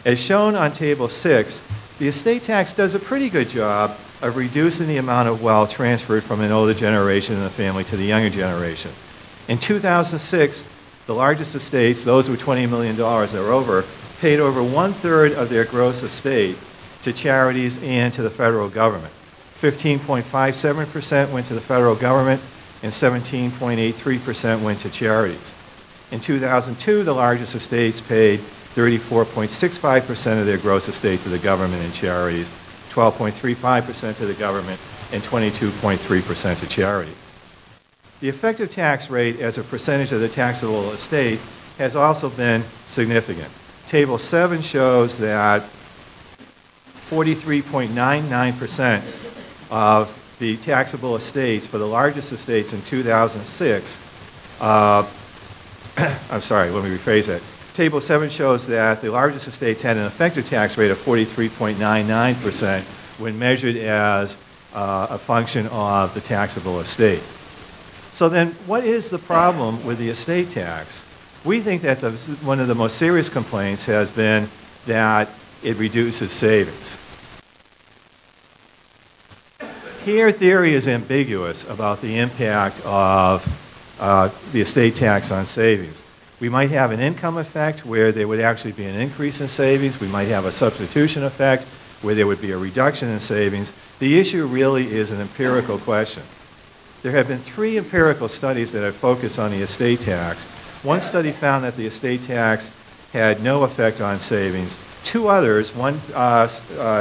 As shown on Table 6, the estate tax does a pretty good job of reducing the amount of wealth transferred from an older generation in the family to the younger generation. In 2006, the largest estates, those with $20 million or over, paid over 1/3 of their gross estate to charities and to the federal government. 15.57% went to the federal government and 17.83% went to charities. In 2002, the largest estates paid 34.65% of their gross estate to the government and charities, 12.35% to the government, and 22.3% to charity. The effective tax rate as a percentage of the taxable estate has also been significant. Table 7 shows that 43.99% of the taxable estates for the largest estates in 2006, I'm sorry, let me rephrase that. Table 7 shows that the largest estates had an effective tax rate of 43.99% when measured as a function of the taxable estate. So then, what is the problem with the estate tax? We think that one of the most serious complaints has been that it reduces savings. Here, theory is ambiguous about the impact of the estate tax on savings. We might have an income effect where there would actually be an increase in savings. We might have a substitution effect where there would be a reduction in savings. The issue really is an empirical question. There have been 3 empirical studies that have focused on the estate tax. One study found that the estate tax had no effect on savings. 2 others, one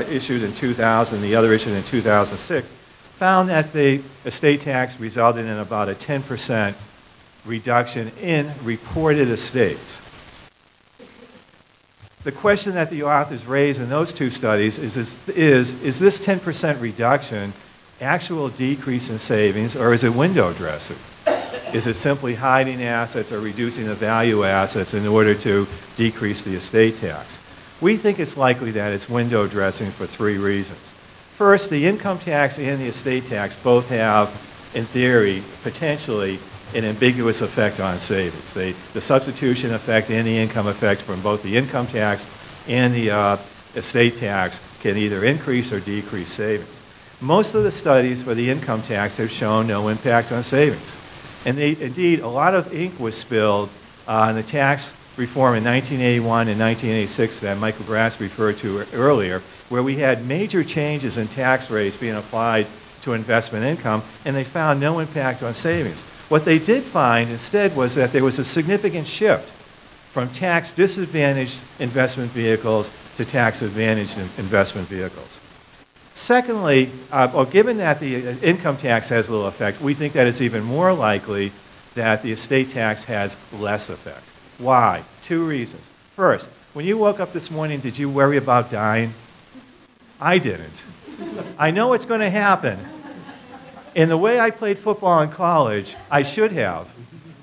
issued in 2000, the other issued in 2006, found that the estate tax resulted in about a 10% reduction in reported estates. The question that the authors raise in those 2 studies is this 10% reduction actual decrease in savings, or is it window dressing? Is it simply hiding assets or reducing the value of assets in order to decrease the estate tax? We think it's likely that it's window dressing for 3 reasons. First, the income tax and the estate tax both have, in theory, potentially an ambiguous effect on savings. The substitution effect and the income effect from both the income tax and the estate tax can either increase or decrease savings. Most of the studies for the income tax have shown no impact on savings. And indeed, a lot of ink was spilled on the tax reform in 1981 and 1986 that Michael Graetz referred to earlier, where we had major changes in tax rates being applied to investment income, and they found no impact on savings. What they did find instead was that there was a significant shift from tax disadvantaged investment vehicles to tax advantaged investment vehicles. Secondly, given that the income tax has little effect, we think that it's even more likely that the estate tax has less effect. Why? Two reasons. First, when you woke up this morning, did you worry about dying? I didn't. I know it's going to happen. In the way I played football in college, I should have.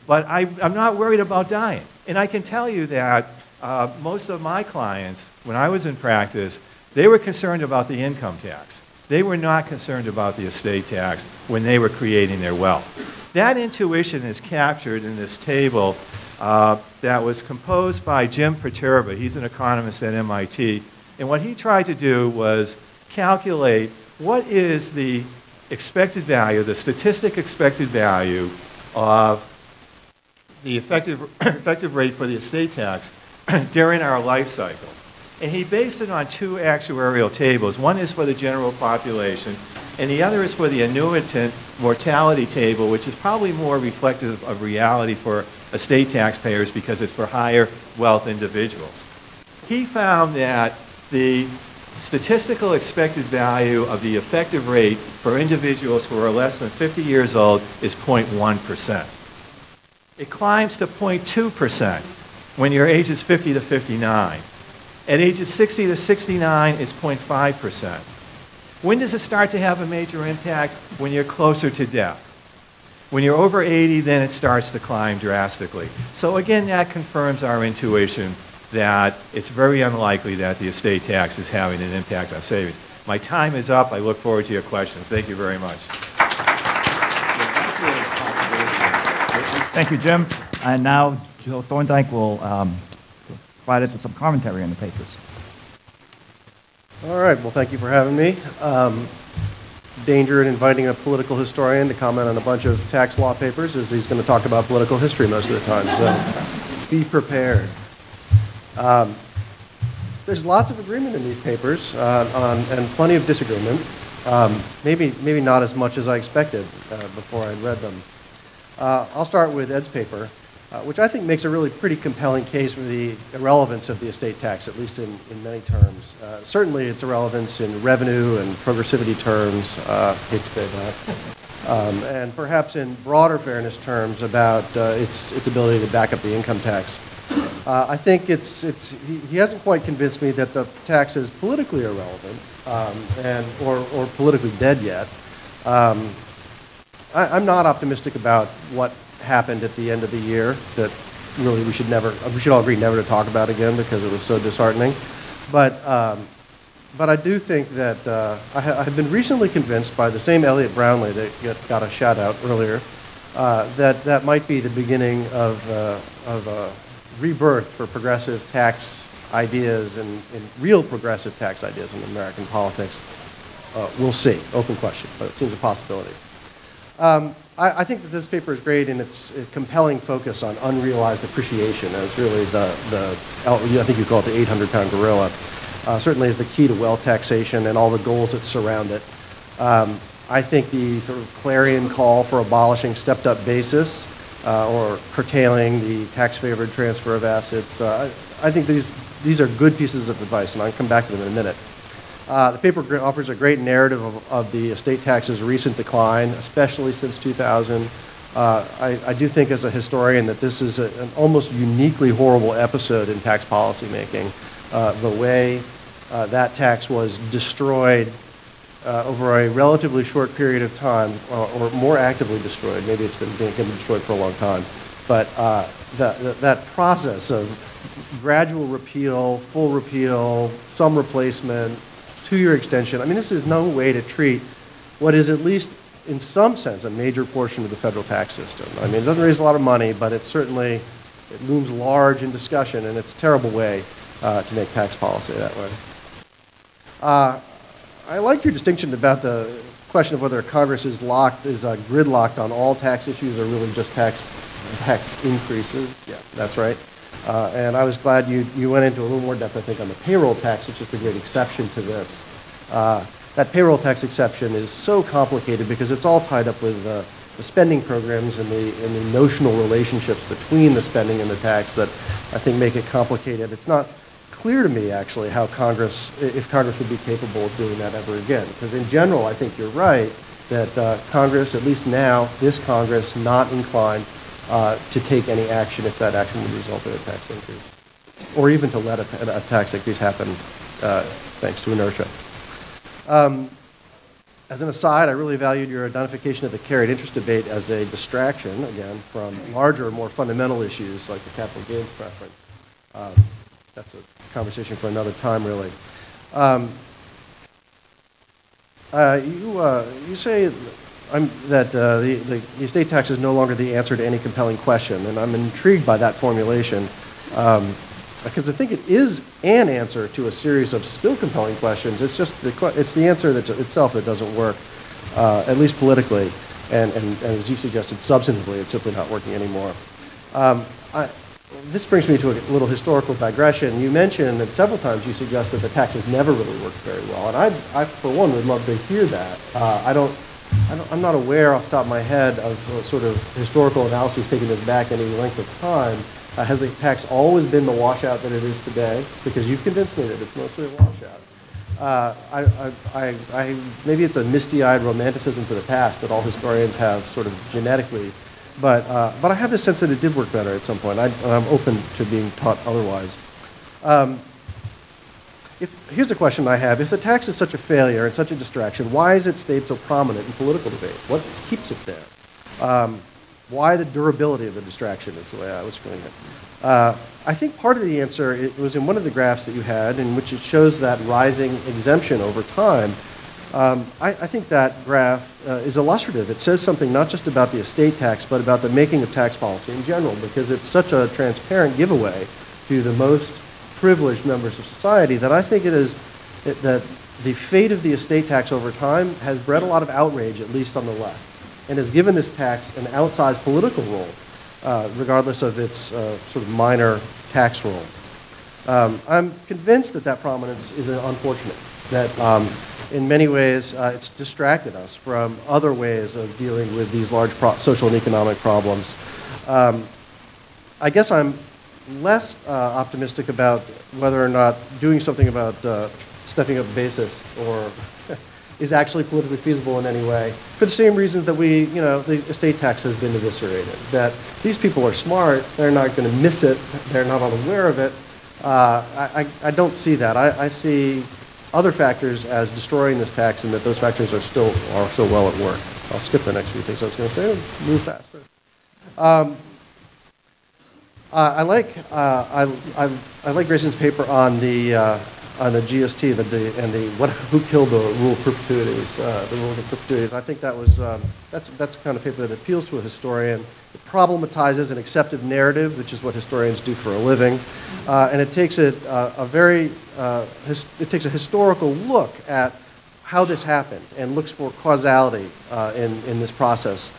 But I'm not worried about dying. And I can tell you that most of my clients, when I was in practice, they were concerned about the income tax. They were not concerned about the estate tax when they were creating their wealth. That intuition is captured in this table that was composed by Jim Perturba. He's an economist at MIT. And what he tried to do was calculate what is the expected value, the statistic expected value of the effective rate for the estate tax during our life cycle. And he based it on two actuarial tables. One is for the general population, and the other is for the annuitant mortality table, which is probably more reflective of reality for estate taxpayers because it's for higher wealth individuals. He found that the statistical expected value of the effective rate for individuals who are less than 50 years old is 0.1%. It climbs to 0.2% when your age is 50 to 59. At ages 60 to 69, it's 0.5%. When does it start to have a major impact? When you're closer to death. When you're over 80, then it starts to climb drastically. So again, that confirms our intuition that it's very unlikely that the estate tax is having an impact on savings. My time is up. I look forward to your questions. Thank you very much. Thank you, Jim. And now Joe Thorndyke will provide us with some commentary on the papers. All right, well, thank you for having me. Danger in inviting a political historian to comment on a bunch of tax law papers is he's going to talk about political history most of the time, so be prepared. There's lots of agreement in these papers and plenty of disagreement. Maybe not as much as I expected before I read them. I'll start with Ed's paper, which I think makes a really pretty compelling case for the irrelevance of the estate tax, at least in many terms. Certainly its irrelevance in revenue and progressivity terms, hate to say that, and perhaps in broader fairness terms about its ability to back up the income tax. I think he hasn't quite convinced me that the tax is politically irrelevant or politically dead yet. I'm not optimistic about what happened at the end of the year that really we should all agree never to talk about again because it was so disheartening. But I do think that I have been recently convinced by the same Elliot Brownlee that got a shout out earlier that might be the beginning of a rebirth for progressive tax ideas and real progressive tax ideas in American politics. We'll see. Open question, but it seems a possibility. I think that this paper is great in its compelling focus on unrealized appreciation as really I think you call it the 800-pound gorilla. Certainly is the key to wealth taxation and all the goals that surround it. I think the sort of clarion call for abolishing stepped-up basis or curtailing the tax-favored transfer of assets, I think these are good pieces of advice, and I'll come back to them in a minute. The paper offers a great narrative of the estate tax's recent decline, especially since 2000. I do think as a historian that this is an almost uniquely horrible episode in tax policy making. The way that tax was destroyed over a relatively short period of time, or more actively destroyed. Maybe it's been destroyed for a long time. But that process of gradual repeal, full repeal, some replacement, 2-year extension. I mean, this is no way to treat what is at least in some sense a major portion of the federal tax system. I mean, it doesn't raise a lot of money, but it looms large in discussion, and it's a terrible way to make tax policy that way. I like your distinction about the question of whether Congress is gridlocked on all tax issues or really just tax increases. Yeah, that's right. And I was glad you went into a little more depth, I think, on the payroll tax, which is the great exception to this. That payroll tax exception is so complicated because it's all tied up with the spending programs and the notional relationships between the spending and the tax that I think make it complicated. It's not clear to me, actually, how if Congress would be capable of doing that ever again. Because in general, I think you're right that Congress, at least now, this Congress, not inclined to take any action if that action would result in a tax increase, or even to let a tax increase happen thanks to inertia. As an aside, I really valued your identification of the carried interest debate as a distraction, again, from larger, more fundamental issues like the capital gains preference. That's a conversation for another time, really. You say that the estate tax is no longer the answer to any compelling question, and I'm intrigued by that formulation because I think it is an answer to a series of still compelling questions. It's just it's the answer itself that doesn't work, at least politically, and as you suggested, substantively, it's simply not working anymore. This brings me to a little historical digression. You mentioned that several times you suggested that tax has never really worked very well, and I for one, would love to hear that. I'm not aware off the top of my head of sort of historical analyses taking this back any length of time. Has the tax always been the washout that it is today? Because you've convinced me that it's mostly a washout. Maybe it's a misty-eyed romanticism to the past that all historians have sort of genetically, but I have the sense that it did work better at some point. I'm open to being taught otherwise. Here's a question I have. If the tax is such a failure and such a distraction, why is it stayed so prominent in political debate? What keeps it there? Why the durability of the distraction is the way I was feeling it. I think part of the answer it was in one of the graphs that you had in which it shows that rising exemption over time. I think that graph is illustrative. It says something not just about the estate tax, but about the making of tax policy in general, because it's such a transparent giveaway to the most privileged members of society that I think that the fate of the estate tax over time has bred a lot of outrage, at least on the left, and has given this tax an outsized political role, regardless of its sort of minor tax role. I'm convinced that prominence is unfortunate, that in many ways it's distracted us from other ways of dealing with these large social and economic problems. I guess I'm less optimistic about whether or not doing something about stepping up basis or is actually politically feasible in any way, for the same reasons that the estate tax has been eviscerated. That these people are smart, they're not going to miss it, they're not unaware of it. I don't see that. I see other factors as destroying this tax, and that those factors are still well at work. I'll skip the next few things I was going to say and move faster. I like Grayson's paper on the GST who killed the rule of perpetuities, the rule of perpetuities. I think that's the kind of paper that appeals to a historian. It problematizes an accepted narrative, which is what historians do for a living, and it takes it takes a historical look at how this happened and looks for causality in this process,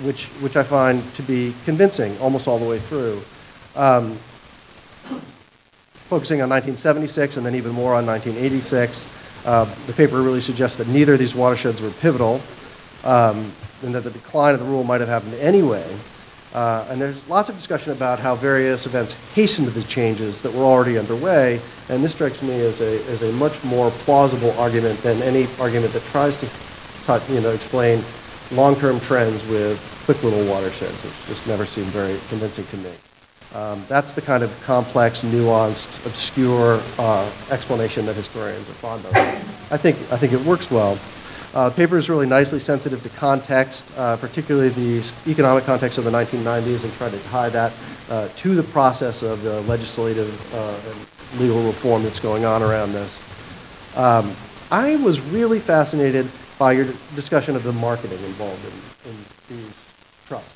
which I find to be convincing almost all the way through. Focusing on 1976 and then even more on 1986, the paper really suggests that neither of these watersheds were pivotal, and that the decline of the rule might have happened anyway. And there's lots of discussion about how various events hastened the changes that were already underway, and this strikes me as a much more plausible argument than any argument that tries to explain long-term trends with quick little watersheds, which just never seem very convincing to me. That's the kind of complex, nuanced, obscure explanation that historians are fond of. I think it works well. The paper is really nicely sensitive to context, particularly the economic context of the 1990s, and try to tie that to the process of the legislative and legal reform that's going on around this. I was really fascinated by your discussion of the marketing involved in these trusts.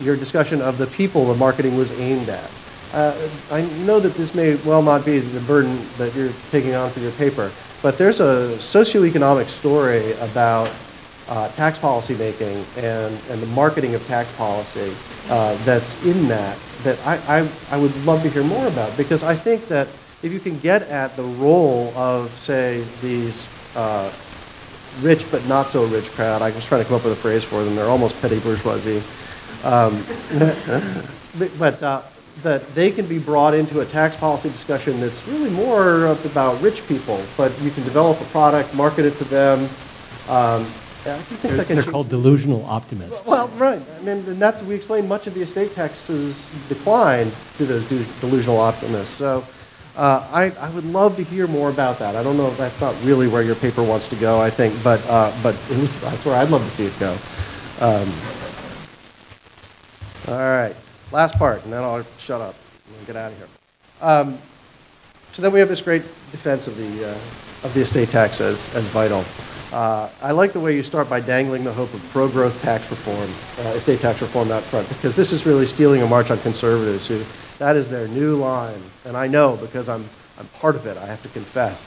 Your discussion of the people the marketing was aimed at. I know that this may well not be the burden that you're taking on for your paper, but there's a socioeconomic story about tax policy making and the marketing of tax policy that's in that that I would love to hear more about, because I think that if you can get at the role of, say, these rich but not so rich crowd, I was trying to come up with a phrase for them, they're almost petty bourgeoisie, but that they can be brought into a tax policy discussion that's really more about rich people, but you can develop a product, market it to them. They're called delusional optimists. Well, right. I mean, and that's, we explain much of the estate tax's decline to those delusional optimists. So I would love to hear more about that. I don't know if that's not really where your paper wants to go, I think, but that's where I'd love to see it go. All right. Last part, and then I'll shut up and get out of here. So then we have this great defense of the estate tax as vital. I like the way you start by dangling the hope of pro-growth tax reform, estate tax reform out front, because this is really stealing a march on conservatives who, that is their new line. And I know, because I'm part of it, I have to confess.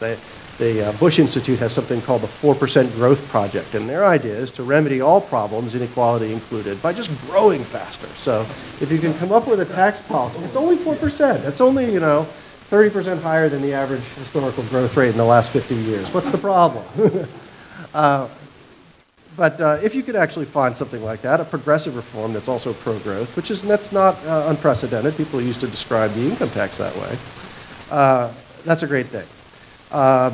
The Bush Institute has something called the 4% Growth Project, and their idea is to remedy all problems, inequality included, by just growing faster. So if you can come up with a tax policy, it's only 4%. That's only, 30% higher than the average historical growth rate in the last 50 years. What's the problem? But if you could actually find something like that, a progressive reform that's also pro-growth, that's not unprecedented. People used to describe the income tax that way. That's a great thing. I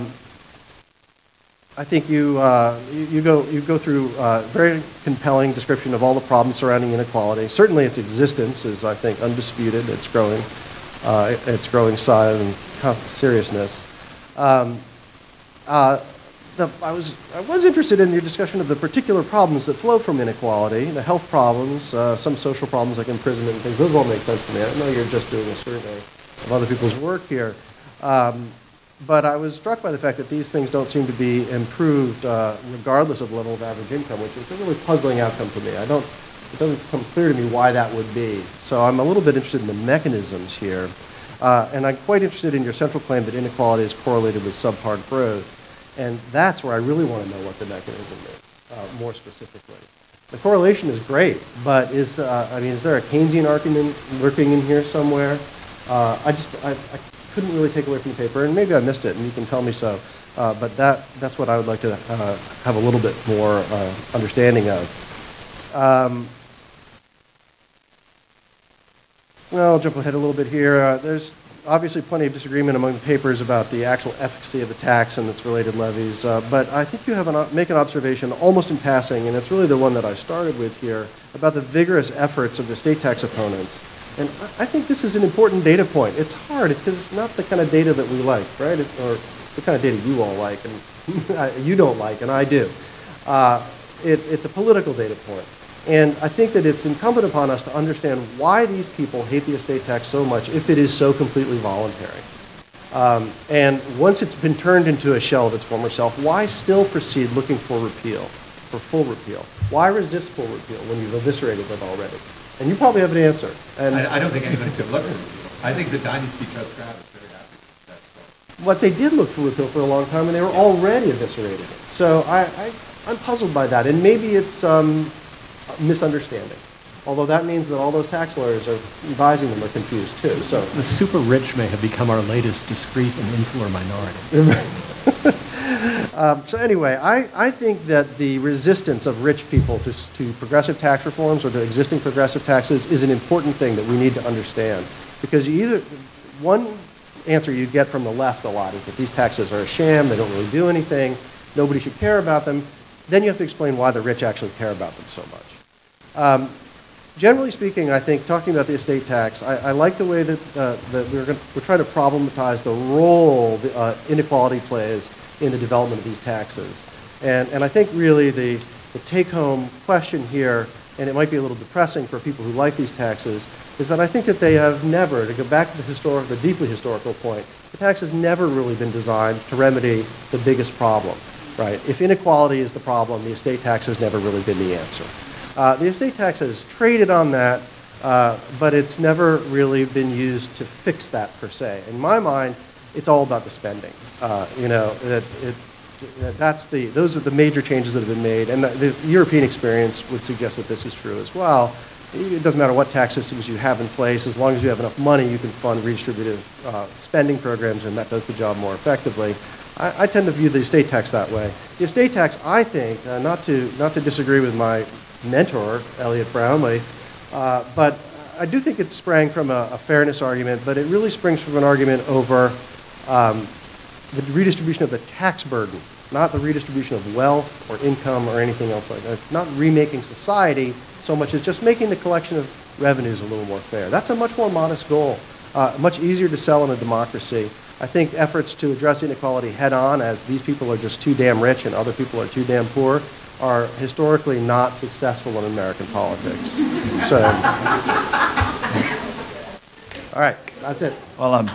think you go through a very compelling description of all the problems surrounding inequality. Certainly its existence is, I think, undisputed. It's growing size and seriousness. I was interested in your discussion of the particular problems that flow from inequality, the health problems, some social problems like imprisonment and things. Those all make sense to me. I know you're just doing a survey of other people's work here. But I was struck by the fact that these things don't seem to be improved regardless of the level of average income, which is a really puzzling outcome to me. It doesn't become clear to me why that would be. So I'm a little bit interested in the mechanisms here. And I'm quite interested in your central claim that inequality is correlated with subpar growth. And that's where I really want to know what the mechanism is, more specifically. The correlation is great, but is there a Keynesian argument lurking in here somewhere? I couldn't really take away from the paper, and maybe I missed it, and you can tell me so. But that's what I would like to have a little bit more understanding of. Well, I'll jump ahead a little bit here. There's obviously plenty of disagreement among the papers about the actual efficacy of the tax and its related levies, but I think you make an observation almost in passing, and it's really the one that I started with here, about the vigorous efforts of the estate tax opponents. And I think this is an important data point. It's hard, because it's not the kind of data that we like, right? Or the kind of data you all like, and you don't like, and I do. It's a political data point. And I think that it's incumbent upon us to understand why these people hate the estate tax so much if it is so completely voluntary. And once it's been turned into a shell of its former self, why still proceed looking for repeal, for full repeal? Why resist full repeal when you've eviscerated it already? And you probably have an answer. And I don't think anybody's going to look for repeal. I think the Dynasty Trust crowd is very happy with that. What they did look for repeal for a long time, and they were already eviscerating it. So I'm puzzled by that. And maybe it's misunderstanding. Although that means that all those tax lawyers are advising them are confused too. So the super rich may have become our latest discrete and insular minority. So anyway, I think that the resistance of rich people to progressive tax reforms or to existing progressive taxes is an important thing that we need to understand. Because one answer you get from the left a lot is that these taxes are a sham, they don't really do anything, nobody should care about them. Then you have to explain why the rich actually care about them so much. Generally speaking, I think, talking about the estate tax, I like the way that we're trying to problematize the role inequality plays in the development of these taxes. And I think really the take-home question here, and it might be a little depressing for people who like these taxes, is that I think that they have never, to go back to the deeply historical point, the tax has never really been designed to remedy the biggest problem, right? If inequality is the problem, the estate tax has never really been the answer. The estate tax has traded on that, but it's never really been used to fix that per se. In my mind, it's all about the spending. Those are the major changes that have been made, and the European experience would suggest that this is true as well. it doesn't matter what tax systems you have in place, as long as you have enough money, you can fund redistributive spending programs, and that does the job more effectively. I tend to view the estate tax that way. The estate tax, I think, not to disagree with my mentor, Elliot Brownlee, but I do think it sprang from a fairness argument, but it really springs from an argument over the redistribution of the tax burden, not the redistribution of wealth or income or anything else like that. Not remaking society so much as just making the collection of revenues a little more fair. That's a much more modest goal, much easier to sell in a democracy. I think efforts to address inequality head on, as these people are just too damn rich and other people are too damn poor, are historically not successful in American politics. So, all right, that's it. Well,